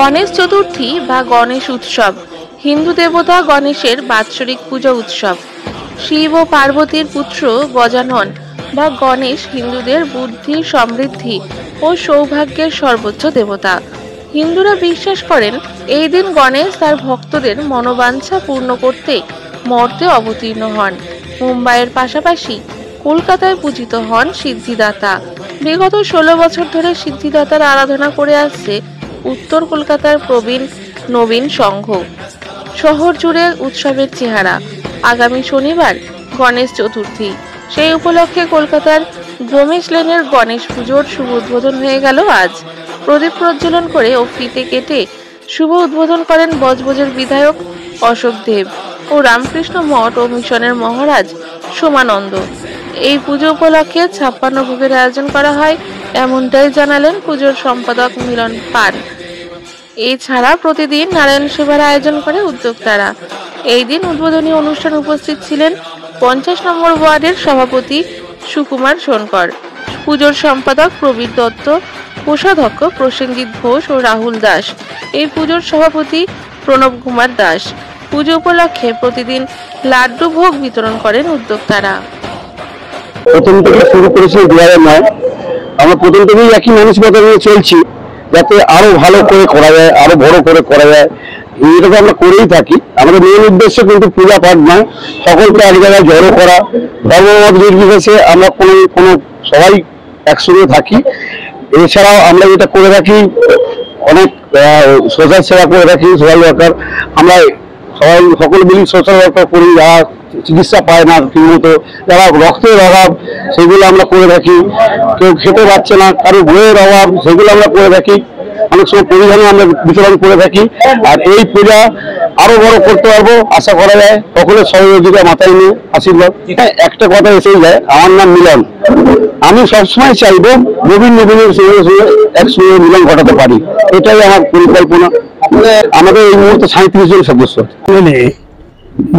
গণেশ চতুর্থী বা গণেশ উৎসব হিন্দু দেবতা গণেশের বাৎসরিক পূজা উৎসব। শিব ও পার্বতীর পুত্র গজানন বা গণেশ হিন্দুদের বুদ্ধি, সমৃদ্ধি ও সৌভাগ্যের সর্বোচ্চ দেবতা। হিন্দুরা বিশ্বাস করেন এই দিন গণেশ তার ভক্তদের মনোবাঞ্ছা পূর্ণ করতে মর্তে অবতীর্ণ হন। মুম্বাইয়ের পাশাপাশি কলকাতায় পূজিত হন সিদ্ধিদাতা। বিগত 16 বছর ধরে সিদ্ধিদাতার আরাধনা করে আসছে উত্তর কলকাতার প্রবীণ নবীন সংঘ। শহর জুড়ে উৎসবের চেহারা। আগামী শনিবার গণেশ চতুর্থী, সেই উপলক্ষে কলকাতার গ্রোমেশ লেনের গণেশ পুজোর শুভ উদ্বোধন হয়ে গেল আজ। প্রদীপ প্রজ্বলন করে ও ফিতে কেটে শুভ উদ্বোধন করেন বজবজের বিধায়ক অশোক দেব ও রামকৃষ্ণ মঠ ও মিশনের মহারাজ সোমানন্দ। এই পুজো উপলক্ষে 56 ভোগের আয়োজন করা হয়, এমনটাই জানালেন পুজোর সম্পাদক মিলন পান। এছাড়া প্রতিদিন নারায়ণ সেবার আয়োজন করে উদ্যোক্তারা। এই দিন উদ্বোধনী অনুষ্ঠান উপস্থিত ছিলেন 50 নম্বর ওয়ার্ডের সভাপতি সুকুমার সোনকর, পুজোর সম্পাদক প্রবীর দত্ত, কোষাধ্যক্ষ প্রসেনজিৎ ঘোষ ও রাহুল দাস, এই পুজোর সভাপতি প্রণব কুমার দাস। পুজো উপলক্ষে প্রতিদিন লাড্ডু ভোগ বিতরণ করেন উদ্যোক্তারা। প্রথম থেকে শুরু করেছি 2009, আমরা প্রথম থেকেই একই মানসিকতা নিয়ে চলছি, যাতে আরো ভালো করে করা যায়, আরো বড় করে করা যায়। এটাকে আমরা করেই থাকি। আমাদের মেন উদ্দেশ্য কিন্তু পূজা পাঠ নয়, সকলকে এক জায়গায় জড়ো করা। ধর্মমত নির্বিশেষে আমরা কোনো সবাই একসঙ্গে থাকি। এছাড়াও আমরা যেটা করে রাখি, অনেক সোশ্যাল সেবা করে রাখি, সোশ্যাল ওয়ার্কার। আমরা সকল মিলি সোশ্যাল ওয়ার্কার করি, যারা চিকিৎসা পায় না ঠিকমতো, যারা রক্তের অভাব সেগুলো আমরা করে থাকি, কেউ খেতে পাচ্ছে না, কারো বইয়ের অভাব সেগুলো আমরা করে থাকি। অনেক সময় পরিধানও আমরা বিতরণ করে থাকি। আর এই পূজা আরো বড় করতে পারবো আশা করা যায়, সকলের সহযোগিতা মাথায় নিয়ে আশীর্বাদ। একটা কথা এসেই যায়, আমার নাম মিলন। আমি সবসময় চাইবো নবীন নবীনের সঙ্গে একসঙ্গে মিলন ঘটাতে পারি, এটাই আমার পরিকল্পনা। আমাদের এই মুহূর্তে 37 জন সদস্য।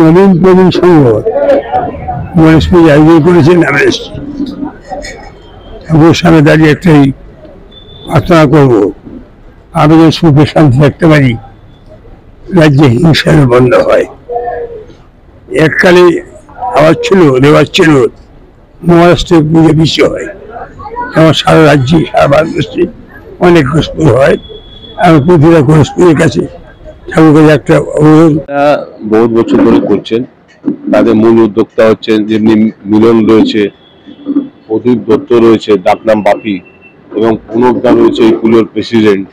নবীন প্রবীণ সংঘ গণেশ পুজো আয়োজন করেছেন। আমি সামনে দাঁড়িয়ে একটাই প্রার্থনা করবো, আমি যেন সুখে শান্তি থাকতে পারি, রাজ্যে হিংসা বন্ধ হয়। এককালে আবার ছিল, রেওয়াজ ছিল মহারাষ্ট্রের পুজো বিশ্ব হয়, আমার সারা রাজ্যে সারা ভারতবর্ষে অনেক গণেশ হয়। আমি প্রতিটা গণেশ পুজোর কাছে ঠাকুর কাছে একটা অনুরোধ। বহু বছর ধরে করছেন। তাদের মূল উদ্যোক্তা হচ্ছেন যেমনি মিলন রয়েছে, প্রদীপ দত্ত রয়েছে, ডাকনাম বাপি, এবং পুনর্দা রয়েছে এই পুজোর প্রেসিডেন্ট।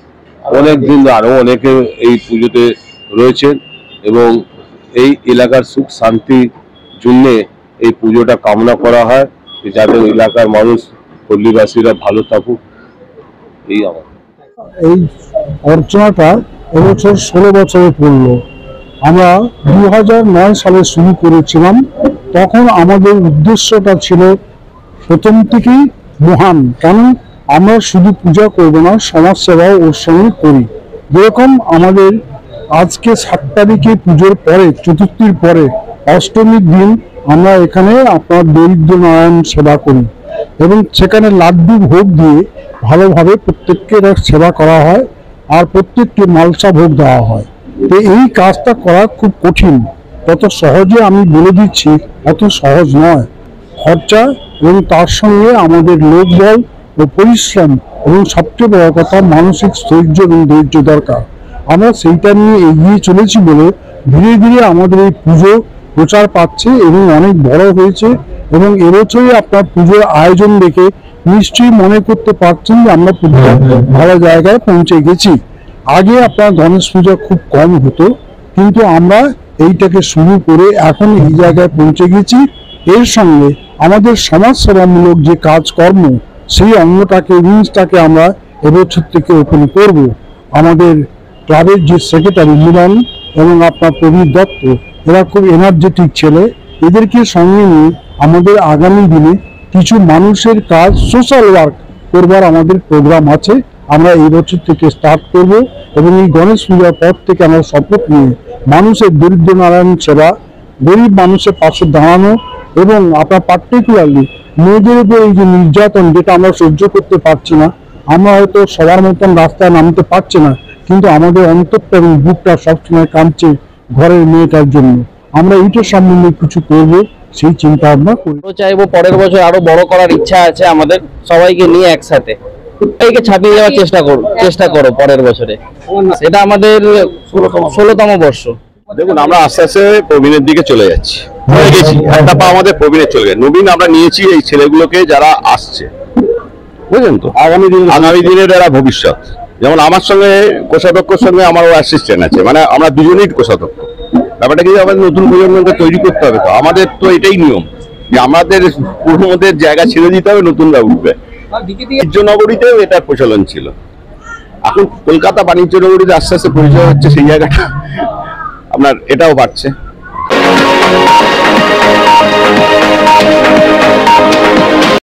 অনেক দিন আরো অনেকে এই পুজোতে রয়েছেন এবং এই এলাকার সুখ শান্তির জন্য এই পুজোটা কামনা করা হয়, যাতে এলাকার মানুষ পল্লীবাসীরা ভালো থাকুক। এই আমার এই অর্চনাটা এবছর 16 বছরে পড়লো। আমরা 2009 সালে শুরু করেছিলাম। তখন আমাদের উদ্দেশ্যটা ছিল প্রথম থেকেই মহান, কারণ আমরা শুধু পূজা করব না, সমাজ সেবাও ওর সঙ্গে করি। যেরকম আমাদের আজকে 7 তারিখে পুজোর পরে, চতুর্থীর পরে অষ্টমীর দিন আমরা এখানে আপনার দরিদ্র নারায়ণ সেবা করি এবং সেখানে লাড্ডু ভোগ দিয়ে ভালোভাবে প্রত্যেককে সেবা করা হয়, আর প্রত্যেককে মালসা ভোগ দেওয়া হয়। তো এই কাজটা করা খুব কঠিন, তত সহজে আমি বলে দিচ্ছি অত সহজ নয়। খরচা এবং তার সঙ্গে আমাদের লোকবল ও পরিশ্রম এবং সবচেয়ে বড় কথা মানসিক ধৈর্য এবং ধৈর্য দরকার। আমরা সেইটা নিয়ে এগিয়ে চলেছি বলে ধীরে ধীরে আমাদের এই পুজো প্রচার পাচ্ছে এবং অনেক বড় হয়েছে। এবং এবছরই আপনার পুজোর আয়োজন দেখে নিশ্চয়ই মনে করতে পারছেন যে আমরা পুজো ভালো জায়গায় পৌঁছে গেছি। আগে আপনার গণেশ পূজা খুব কম হতো, কিন্তু আমরা এইটাকে শুরু করে এখন এই জায়গায় পৌঁছে গেছি। এর সঙ্গে আমাদের সমাজ সেবামূলক যে কাজকর্ম, সেই অঙ্গটাকে উইংসটাকে আমরা এবছর থেকে ওপেন করব। আমাদের ক্লাবের যে সেক্রেটারি মিলন এবং আপনার প্রবীর দত্ত, এরা খুব এনার্জেটিক ছেলে। এদেরকে সঙ্গে নিয়ে আমাদের আগামী দিনে কিছু মানুষের কাজ, সোশ্যাল ওয়ার্ক করবার আমাদের প্রোগ্রাম আছে। আমরা এই বছর থেকে স্টার্ট করব এবং এই গণেশ পূজার পর থেকে আমরা শপথ নিয়ে মানুষের দরিদ্র নারায়ণ সেবা, গরিব মানুষের পাশে দাঁড়ানো এবং আপনার পার্টিকুলারলি মেয়েদের উপর এই যে নির্যাতন, যেটা আমরা সহ্য করতে পারছি না, আমরা হয়তো সবার মতন রাস্তায় নামতে পারছি না, কিন্তু আমাদের অন্তরটা এবং বুকটা সবসময় কাঁদছে ঘরের মেয়েটার জন্য। আমরা এইটার সম্বন্ধে কিছু করব সেই চিন্তা ভাবনা করি। চাইবো পরের বছর আরো বড় করার ইচ্ছা আছে আমাদের সবাইকে নিয়ে একসাথে, এইকে ছাপিয়ে যাওয়ার চেষ্টা করো পরের বছরে। এটা আমাদের 16তম বর্ষ। দেখুন, আমরা আস্তে আস্তে প্রবীণের দিকে চলে যাচ্ছি, হয়ে গেছি একটা পা আমাদের প্রবীণের চলে গেছে। নবীন আমরা নিয়েছি এই ছেলেগুলোকে যারা আসছে, বুঝলেন তো, আগামী দিনের এরা ভবিষ্যৎ। যেমন আমার সঙ্গে কোষাধ্যক্ষর সঙ্গে আমারও অ্যাসিস্ট্যান্ট আছে, মানে আমরা দুজনেই কোষাধ্যক্ষ। ব্যাপারটা কি আমাদের নতুন প্রজন্মকে তৈরি করতে হবে, তো আমাদের তো এটাই নিয়ম যে আমাদের পুরোনোদের জায়গা ছেড়ে দিতে হবে, নতুনরা উঠবে। বাণিজ্য নগরীতেও এটার প্রচলন ছিল, এখন কলকাতা বাণিজ্য নগরীতে আস্তে আস্তে পরিচয় হচ্ছে, সেই জায়গাটা আপনার এটাও বাড়ছে।